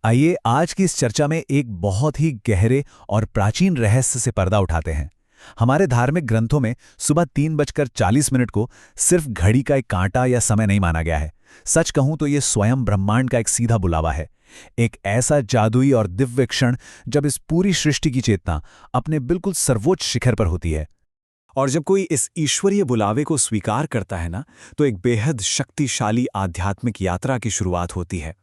आइए आज की इस चर्चा में एक बहुत ही गहरे और प्राचीन रहस्य से पर्दा उठाते हैं। हमारे धार्मिक ग्रंथों में सुबह 3:40 को सिर्फ घड़ी का एक कांटा या समय नहीं माना गया है। सच कहूं तो ये स्वयं ब्रह्मांड का एक सीधा बुलावा है। एक ऐसा जादुई और दिव्य क्षण जब इस पूरी सृष्टि की चेतना अपने बिल्कुल सर्वोच्च शिखर पर होती है। और जब कोई इस ईश्वरीय बुलावे को स्वीकार करता है ना, तो एक बेहद शक्तिशाली आध्यात्मिक यात्रा की शुरुआत होती है।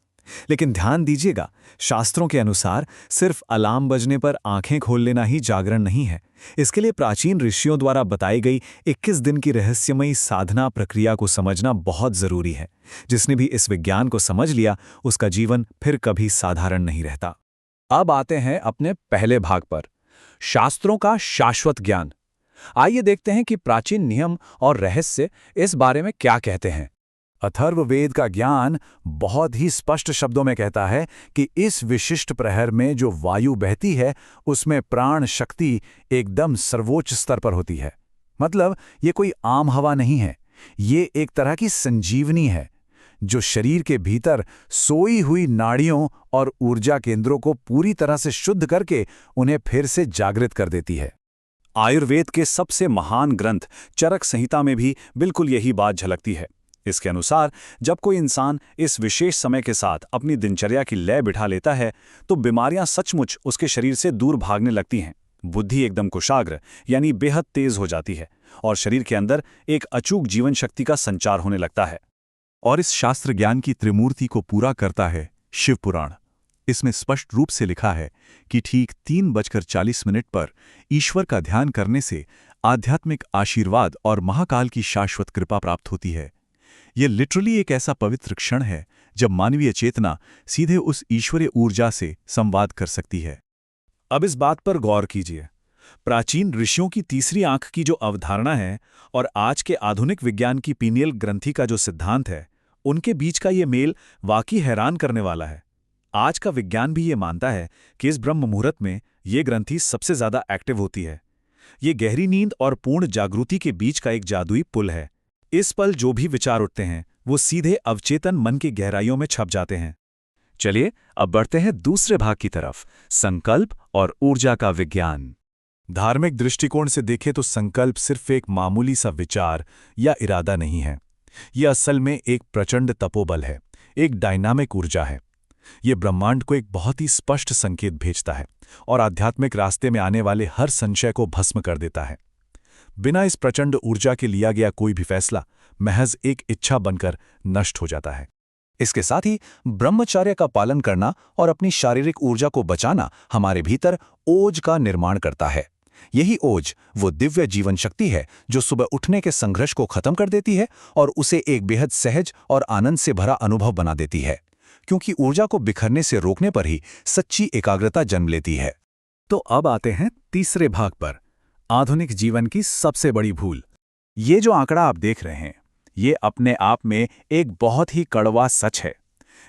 लेकिन ध्यान दीजिएगा, शास्त्रों के अनुसार सिर्फ अलार्म बजने पर आंखें खोल लेना ही जागरण नहीं है। इसके लिए प्राचीन ऋषियों द्वारा बताई गई 21 दिन की रहस्यमयी साधना प्रक्रिया को समझना बहुत जरूरी है। जिसने भी इस विज्ञान को समझ लिया, उसका जीवन फिर कभी साधारण नहीं रहता। अब आते हैं अपने पहले भाग पर, शास्त्रों का शाश्वत ज्ञान। आइए देखते हैं कि प्राचीन नियम और रहस्य इस बारे में क्या कहते हैं। अथर्ववेद का ज्ञान बहुत ही स्पष्ट शब्दों में कहता है कि इस विशिष्ट प्रहर में जो वायु बहती है, उसमें प्राण शक्ति एकदम सर्वोच्च स्तर पर होती है। मतलब ये कोई आम हवा नहीं है, ये एक तरह की संजीवनी है जो शरीर के भीतर सोई हुई नाड़ियों और ऊर्जा केंद्रों को पूरी तरह से शुद्ध करके उन्हें फिर से जागृत कर देती है। आयुर्वेद के सबसे महान ग्रंथ चरक संहिता में भी बिल्कुल यही बात झलकती है। इसके अनुसार जब कोई इंसान इस विशेष समय के साथ अपनी दिनचर्या की लय बिठा लेता है, तो बीमारियां सचमुच उसके शरीर से दूर भागने लगती हैं। बुद्धि एकदम कुशाग्र यानी बेहद तेज हो जाती है और शरीर के अंदर एक अचूक जीवन शक्ति का संचार होने लगता है। और इस शास्त्र ज्ञान की त्रिमूर्ति को पूरा करता है शिव पुराण। इसमें स्पष्ट रूप से लिखा है कि ठीक 3:40 पर ईश्वर का ध्यान करने से आध्यात्मिक आशीर्वाद और महाकाल की शाश्वत कृपा प्राप्त होती है। यह लिटरली एक ऐसा पवित्र क्षण है जब मानवीय चेतना सीधे उस ईश्वरीय ऊर्जा से संवाद कर सकती है। अब इस बात पर गौर कीजिए, प्राचीन ऋषियों की तीसरी आंख की जो अवधारणा है और आज के आधुनिक विज्ञान की पीनियल ग्रंथि का जो सिद्धांत है, उनके बीच का ये मेल वाकई हैरान करने वाला है। आज का विज्ञान भी ये मानता है कि इस ब्रह्म मुहूर्त में ये ग्रंथि सबसे ज्यादा एक्टिव होती है। ये गहरी नींद और पूर्ण जागृति के बीच का एक जादुई पुल है। इस पल जो भी विचार उठते हैं, वो सीधे अवचेतन मन की गहराइयों में छप जाते हैं। चलिए अब बढ़ते हैं दूसरे भाग की तरफ, संकल्प और ऊर्जा का विज्ञान। धार्मिक दृष्टिकोण से देखें तो संकल्प सिर्फ एक मामूली सा विचार या इरादा नहीं है। यह असल में एक प्रचंड तपोबल है, एक डायनामिक ऊर्जा है। ये ब्रह्मांड को एक बहुत ही स्पष्ट संकेत भेजता है और आध्यात्मिक रास्ते में आने वाले हर संशय को भस्म कर देता है। बिना इस प्रचंड ऊर्जा के लिया गया कोई भी फैसला महज एक इच्छा बनकर नष्ट हो जाता है। इसके साथ ही ब्रह्मचर्य का पालन करना और अपनी शारीरिक ऊर्जा को बचाना हमारे भीतर ओज का निर्माण करता है। यही ओज वो दिव्य जीवन शक्ति है जो सुबह उठने के संघर्ष को खत्म कर देती है और उसे एक बेहद सहज और आनंद से भरा अनुभव बना देती है, क्योंकि ऊर्जा को बिखरने से रोकने पर ही सच्ची एकाग्रता जन्म लेती है। तो अब आते हैं तीसरे भाग पर, आधुनिक जीवन की सबसे बड़ी भूल। ये जो आंकड़ा आप देख रहे हैं, ये अपने आप में एक बहुत ही कड़वा सच है।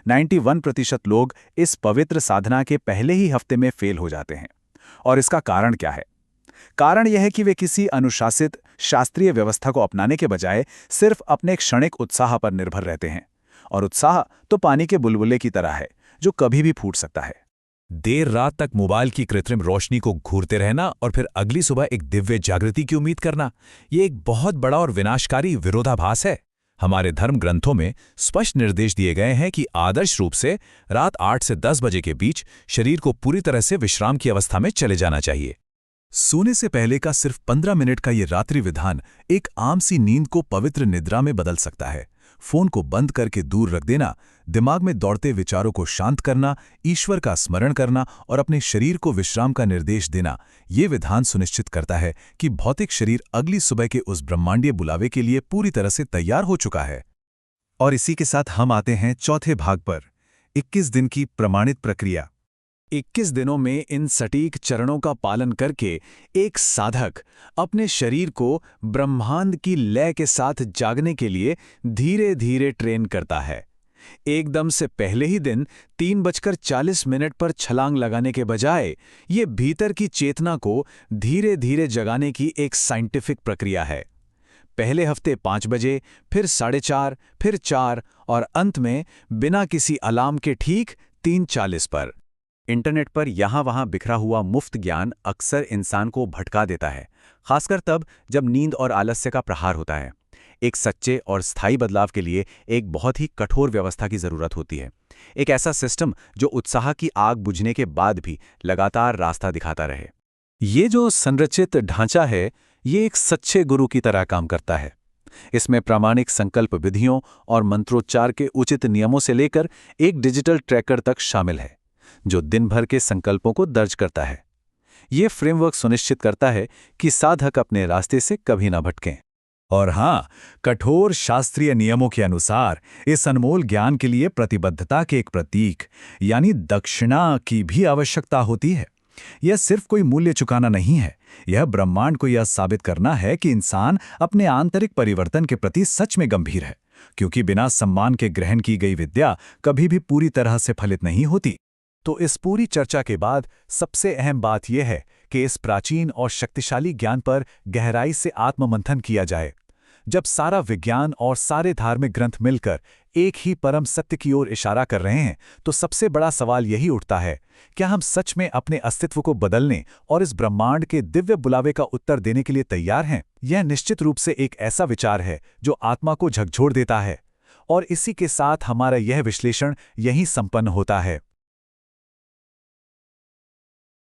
91% लोग इस पवित्र साधना के पहले ही हफ्ते में फेल हो जाते हैं। और इसका कारण क्या है? कारण यह है कि वे किसी अनुशासित शास्त्रीय व्यवस्था को अपनाने के बजाय सिर्फ अपने क्षणिक उत्साह पर निर्भर रहते हैं। और उत्साह तो पानी के बुलबुले की तरह है, जो कभी भी फूट सकता है। देर रात तक मोबाइल की कृत्रिम रोशनी को घूरते रहना और फिर अगली सुबह एक दिव्य जागृति की उम्मीद करना, ये एक बहुत बड़ा और विनाशकारी विरोधाभास है। हमारे धर्म ग्रंथों में स्पष्ट निर्देश दिए गए हैं कि आदर्श रूप से रात 8 से 10 बजे के बीच शरीर को पूरी तरह से विश्राम की अवस्था में चले जाना चाहिए। सोने से पहले का सिर्फ 15 मिनट का ये रात्रि विधान एक आम सी नींद को पवित्र निद्रा में बदल सकता है। फोन को बंद करके दूर रख देना, दिमाग में दौड़ते विचारों को शांत करना, ईश्वर का स्मरण करना और अपने शरीर को विश्राम का निर्देश देना, ये विधान सुनिश्चित करता है कि भौतिक शरीर अगली सुबह के उस ब्रह्मांडीय बुलावे के लिए पूरी तरह से तैयार हो चुका है। और इसी के साथ हम आते हैं चौथे भाग पर, 21 दिन की प्रमाणित प्रक्रिया। 21 दिनों में इन सटीक चरणों का पालन करके एक साधक अपने शरीर को ब्रह्मांड की लय के साथ जागने के लिए धीरे धीरे ट्रेन करता है। एकदम से पहले ही दिन 3:40 पर छलांग लगाने के बजाय ये भीतर की चेतना को धीरे धीरे जगाने की एक साइंटिफिक प्रक्रिया है। पहले हफ्ते 5 बजे, फिर 4:30, फिर 4 और अंत में बिना किसी अलार्म के ठीक 3:40 पर। इंटरनेट पर यहाँ-वहाँ बिखरा हुआ मुफ्त ज्ञान अक्सर इंसान को भटका देता है, खासकर तब जब नींद और आलस्य का प्रहार होता है। एक सच्चे और स्थायी बदलाव के लिए एक बहुत ही कठोर व्यवस्था की जरूरत होती है। एक ऐसा सिस्टम जो उत्साह की आग बुझने के बाद भी लगातार रास्ता दिखाता रहे। ये जो संरचित ढांचा है, ये एक सच्चे गुरु की तरह काम करता है। इसमें प्रामाणिक संकल्प विधियों और मंत्रोच्चार के उचित नियमों से लेकर एक डिजिटल ट्रैकर तक शामिल है, जो दिन भर के संकल्पों को दर्ज करता है। ये फ्रेमवर्क सुनिश्चित करता है कि साधक अपने रास्ते से कभी ना भटकें। और हाँ, कठोर शास्त्रीय नियमों के अनुसार इस अनमोल ज्ञान के लिए प्रतिबद्धता के एक प्रतीक यानी दक्षिणा की भी आवश्यकता होती है। यह सिर्फ कोई मूल्य चुकाना नहीं है, यह ब्रह्मांड को यह साबित करना है कि इंसान अपने आंतरिक परिवर्तन के प्रति सच में गंभीर है, क्योंकि बिना सम्मान के ग्रहण की गई विद्या कभी भी पूरी तरह से फलित नहीं होती। तो इस पूरी चर्चा के बाद सबसे अहम बात यह है कि इस प्राचीन और शक्तिशाली ज्ञान पर गहराई से आत्ममंथन किया जाए। जब सारा विज्ञान और सारे धार्मिक ग्रंथ मिलकर एक ही परम सत्य की ओर इशारा कर रहे हैं, तो सबसे बड़ा सवाल यही उठता है, क्या हम सच में अपने अस्तित्व को बदलने और इस ब्रह्मांड के दिव्य बुलावे का उत्तर देने के लिए तैयार हैं? यह निश्चित रूप से एक ऐसा विचार है जो आत्मा को झकझोर देता है। और इसी के साथ हमारा यह विश्लेषण यहीं संपन्न होता है।